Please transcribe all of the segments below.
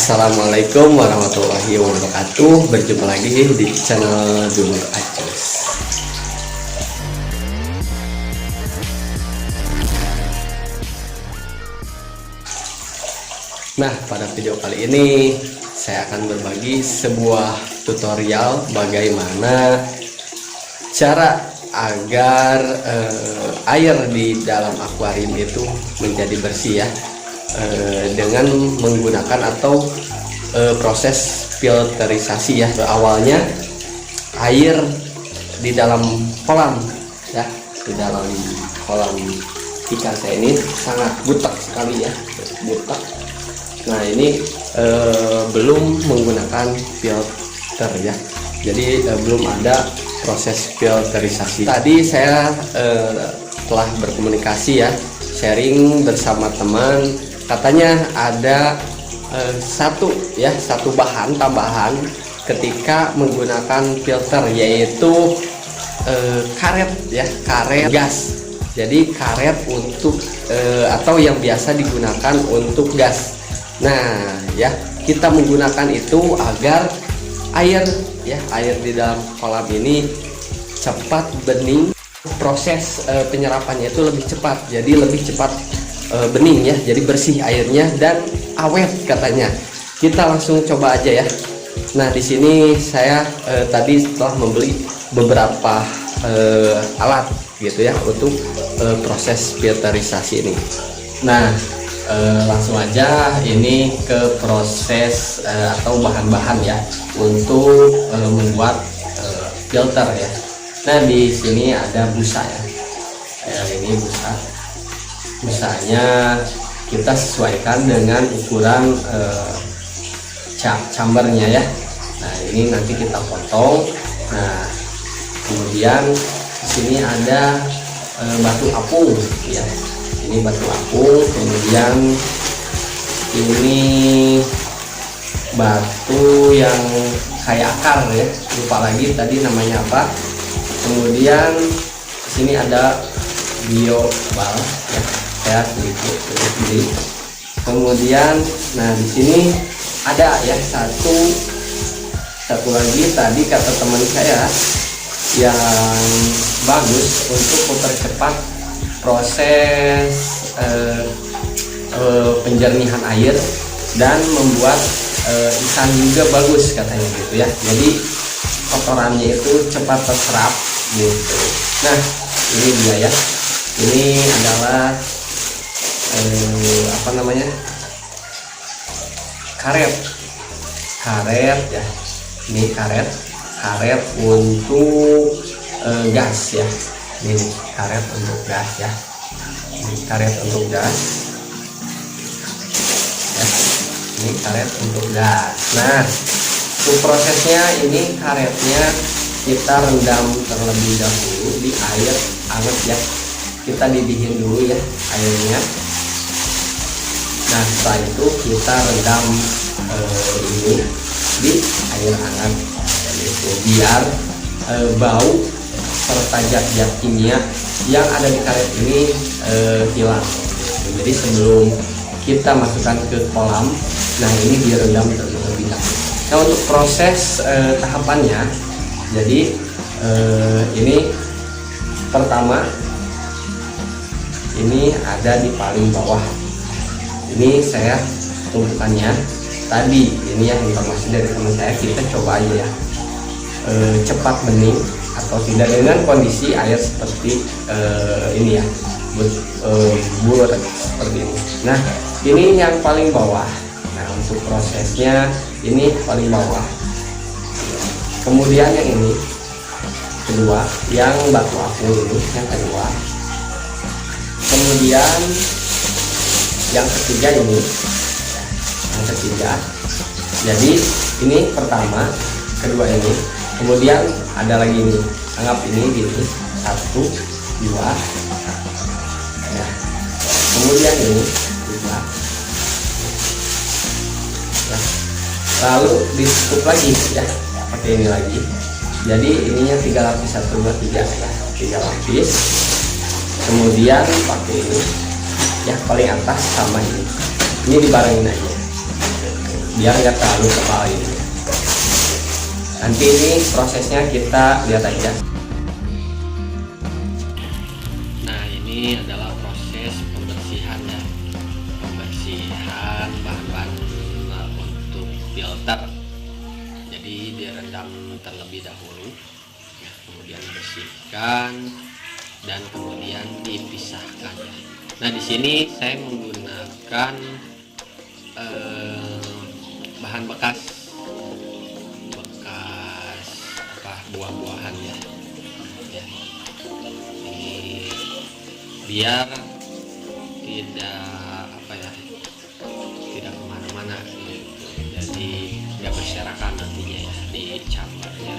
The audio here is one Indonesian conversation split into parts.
Assalamualaikum warahmatullahi wabarakatuh. Berjumpa lagi di channel Dulur Acus. Nah, pada video kali ini saya akan berbagi sebuah tutorial bagaimana cara agar air di dalam akuarium itu menjadi bersih ya, dengan menggunakan atau proses filterisasi ya. Awalnya air di dalam kolam ya, di dalam kolam ikan saya ini sangat butek sekali ya, butek. Nah ini belum menggunakan filter ya, jadi belum ada proses filterisasi. Tadi saya telah berkomunikasi ya, sharing bersama teman. Katanya ada satu bahan tambahan ketika menggunakan filter, yaitu karet ya, karet gas. Jadi karet untuk atau yang biasa digunakan untuk gas. Nah ya, kita menggunakan itu agar air di dalam kolam ini cepat bening, proses penyerapannya itu lebih cepat, jadi lebih cepat bening ya, jadi bersih airnya dan awet katanya. Kita langsung coba aja ya. Nah di sini saya tadi setelah membeli beberapa alat gitu ya untuk proses filterisasi ini. Nah langsung aja ini ke proses atau bahan-bahan ya untuk membuat filter ya. Nah di sini ada busa ya, ini busanya kita sesuaikan dengan ukuran chambernya ya. Nah ini nanti kita potong. Nah kemudian di sini ada batu apung ya, ini batu apung. Kemudian ini batu yang kayak akar ya, lupa lagi tadi namanya apa. Kemudian di sini ada biobal ya, saya sedikit beli. Kemudian nah di sini ada ya satu lagi tadi kata teman saya yang bagus untuk mempercepat proses penjernihan air dan membuat ikan juga bagus katanya gitu ya. Jadi kotorannya itu cepat terserap gitu. Nah ini dia ya, ini adalah apa namanya, karet ya. Ini karet untuk gas ya. Ini karet untuk gas ya, ini karet untuk gas ya. Ini karet untuk gas. Nah untuk prosesnya, ini karetnya kita rendam terlebih dahulu di air hangat ya, kita didihkan dulu ya airnya. Nah setelah itu kita rendam ini di air hangat gitu, biar bau serta zat-zat kimia yang ada di karet ini hilang. Jadi sebelum kita masukkan ke kolam, nah ini direndam terlebih dahulu. Nah untuk proses tahapannya, jadi ini pertama ini ada di paling bawah. Ini saya tumpukannya tadi, ini ya informasi dari teman saya. Kita coba aja ya, cepat bening atau tidak dengan kondisi air seperti ini ya, bulat seperti ini. Nah ini yang paling bawah. Nah untuk prosesnya ini paling bawah. Kemudian yang ini kedua, yang batu apung ini yang kedua. Kemudian yang ketiga ini, yang ketiga. Jadi ini pertama, kedua ini. Kemudian ada lagi ini, anggap ini gini, 1, 2 ya. Kemudian ini 3 ya. Lalu ditutup lagi ya, pakai ini lagi. Jadi ininya 3 lapis, 1, 2, 3 ya, 3 lapis. Kemudian pakai ini ya, paling atas sama ini dibarengin aja. biar nggak terlalu tebal ini. Nanti ini prosesnya kita lihat aja. Nah, ini adalah proses pembersihan ya, pembersihan bahan-bahan untuk filter. Jadi direndam terlebih dahulu, ya, kemudian bersihkan dan kemudian dipisahkan ya. Nah, di sini saya menggunakan bahan bekas apa, buah-buahan ya. Ya. Ini biar tidak apa ya, tidak kemana-mana gitu. Jadi nggak berserakan nantinya ya di cambarnya.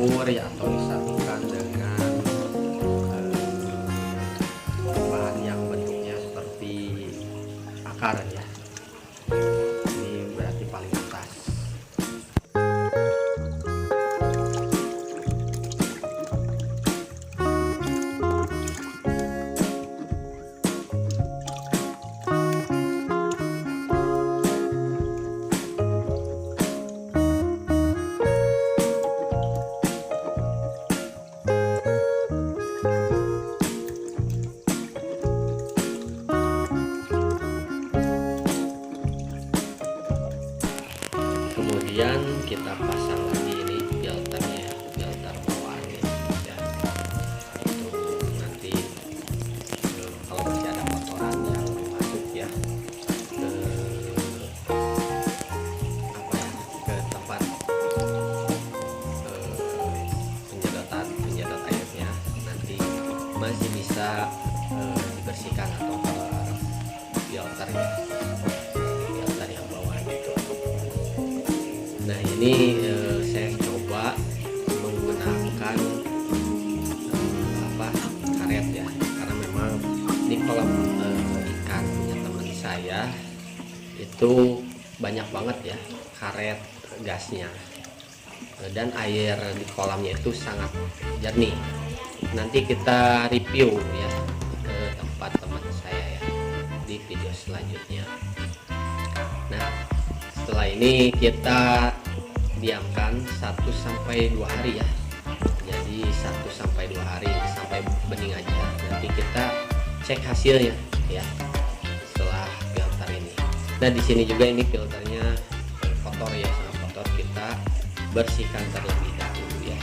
dijemur ya, atau disatukan dengan bahan yang bentuknya seperti akar ya. Ini berarti paling atas. Kemudian kita pasang lagi ini filternya, filter bawaannya ya. Itu nanti kalau masih ada kotoran yang masuk ya ke apa ya, ke tempat penjedot airnya, nanti masih bisa dibersihkan atau ke filternya, filter yang bawaan itu. Nah ini saya coba menggunakan karet ya, karena memang di kolam ikan punya teman saya itu banyak banget ya karet gasnya, dan air di kolamnya itu sangat jernih. Nanti kita review ya ke tempat teman saya ya di video selanjutnya. Nah setelah ini kita diamkan 1-2 hari ya. Jadi 1-2 hari sampai bening aja. Nanti kita cek hasilnya ya setelah filter ini. Nah di sini juga ini filternya kotor ya, sangat kotor. Kita bersihkan terlebih dahulu ya.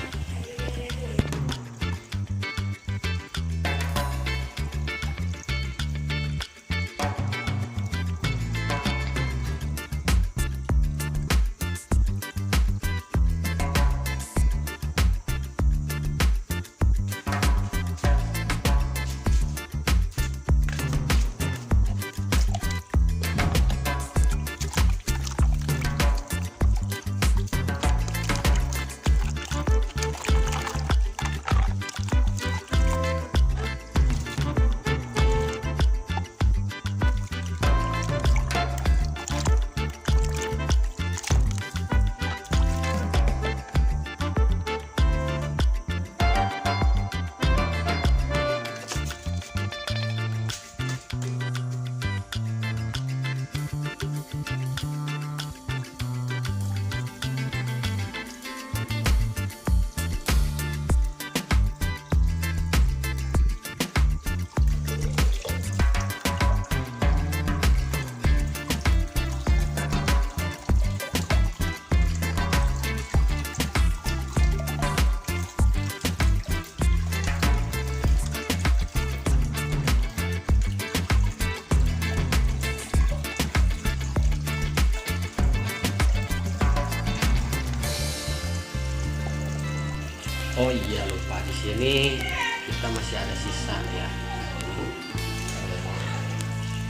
Oh iya lupa, di sini kita masih ada sisa ya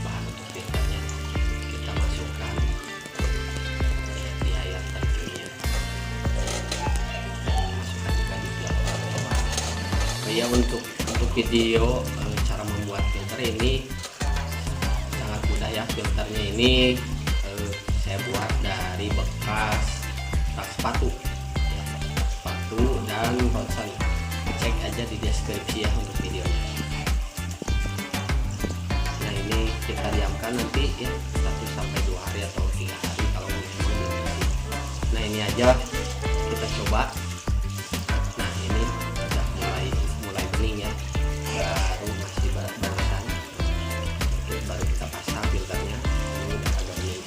bahan untuk filternya. Kita masukkan di air tadinya, masukkan juga di filter bawah. Oh iya, untuk video cara membuat filter ini sangat mudah ya. Filternya ini saya buat dari bekas tak sepatu ya, sepatu dan ronsen. Cek aja di deskripsi ya untuk videonya. Nah ini kita diamkan nanti ya 1-2 hari atau 3 hari kalau memang belum jadi. Nah ini aja kita coba. Nah ini udah mulai bening ya, baru masih barusan baru kita pasang filternya. Ini udah agak bening.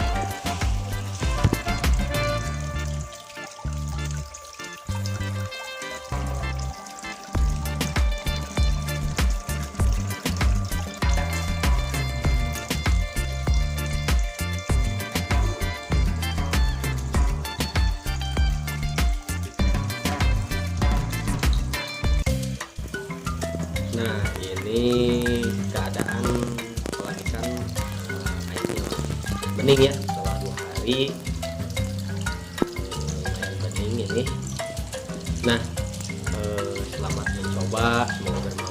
Nah ini keadaan ikan airnya bening ya setelah 2 hari air bening ini. Nah Selamat mencoba, semoga bermanfaat.